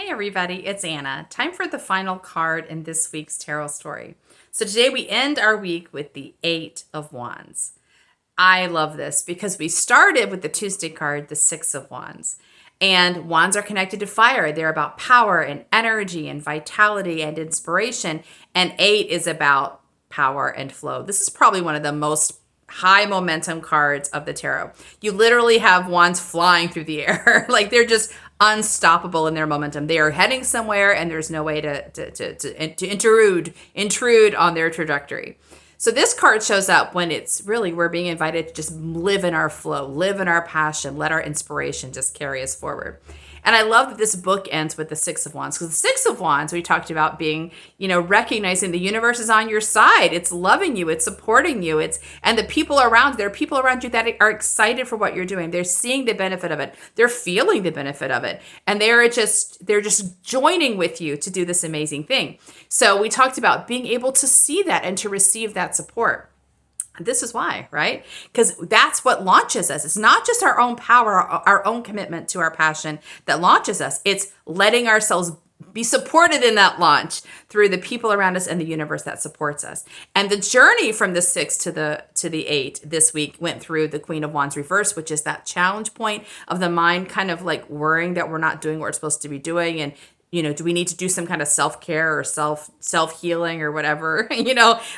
everybody, it's Anna. Time for the final card in this week's tarot story. So today we end our week with the Eight of Wands. I love this because we started with the Tuesday card, the Six of Wands. And wands are connected to fire. They're about power and energy and vitality and inspiration. And eight is about power and flow. This is probably one of the most high momentum cards of the tarot. You literally have wands flying through the air. Like they're just unstoppable in their momentum. They are heading somewhere and there's no way to intrude on their trajectory. So this card shows up when it's really we're being invited to just live in our flow, live in our passion, let our inspiration just carry us forward. And I love that this book ends with the Six of Wands, because the Six of Wands, we talked about being, recognizing the universe is on your side. It's loving you. It's supporting you. And the people around, there are people around you that are excited for what you're doing. They're seeing the benefit of it. They're feeling the benefit of it. And they're just joining with you to do this amazing thing. So we talked about being able to see that and to receive that support. This is why, right? Because that's what launches us. It's not just our own power, our own commitment to our passion that launches us. It's letting ourselves be supported in that launch through the people around us and the universe that supports us. And the journey from the six to the eight this week went through the Queen of Wands reverse, which is that challenge point of the mind kind of like worrying that we're not doing what we're supposed to be doing. And do we need to do some kind of self-care or self-healing or whatever,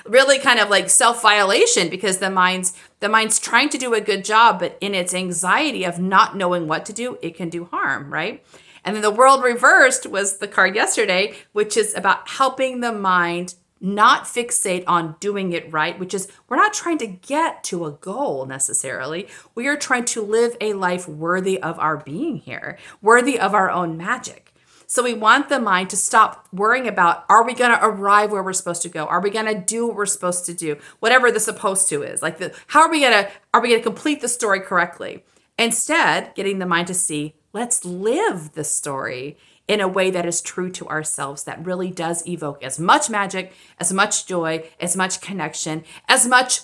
really kind of like self-violation, because the mind's trying to do a good job, but in its anxiety of not knowing what to do, it can do harm, right? And then the World reversed was the card yesterday, which is about helping the mind not fixate on doing it right, which is we're not trying to get to a goal necessarily. We are trying to live a life worthy of our being here, worthy of our own magic. So we want the mind to stop worrying about, are we going to arrive where we're supposed to go? Are we going to do what we're supposed to do? Whatever the supposed to is. How are we going to complete the story correctly? Instead, getting the mind to see, let's live the story in a way that is true to ourselves, that really does evoke as much magic, as much joy, as much connection, as much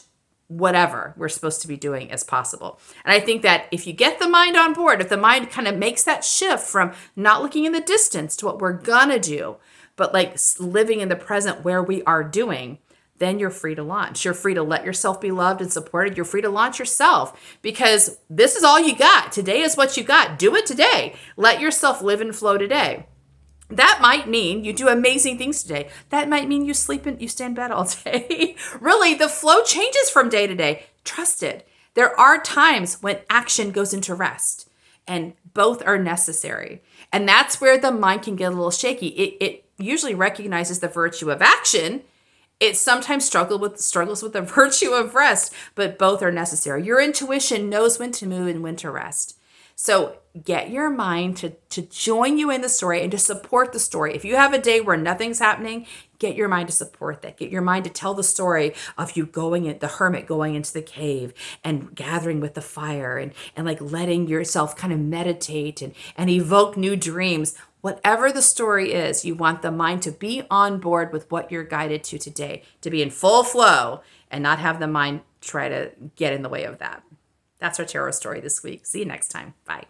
whatever we're supposed to be doing as possible. And I think that if you get the mind on board, if the mind kind of makes that shift from not looking in the distance to what we're gonna do, but like living in the present where we are doing, then you're free to launch. You're free to let yourself be loved and supported. You're free to launch yourself, because this is all you got. Today is what you got. Do it today. Let yourself live and flow today. That might mean you do amazing things today. That might mean you stay in bed all day. Really, the flow changes from day to day. Trust it. There are times when action goes into rest, and both are necessary. And that's where the mind can get a little shaky. It usually recognizes the virtue of action. It sometimes struggles with the virtue of rest, but both are necessary. Your intuition knows when to move and when to rest. So get your mind to join you in the story and to support the story. If you have a day where nothing's happening, get your mind to support that. Get your mind to tell the story of you the hermit going into the cave and gathering with the fire and like letting yourself kind of meditate and evoke new dreams. Whatever the story is, you want the mind to be on board with what you're guided to today, to be in full flow and not have the mind try to get in the way of that. That's our tarot story this week. See you next time. Bye.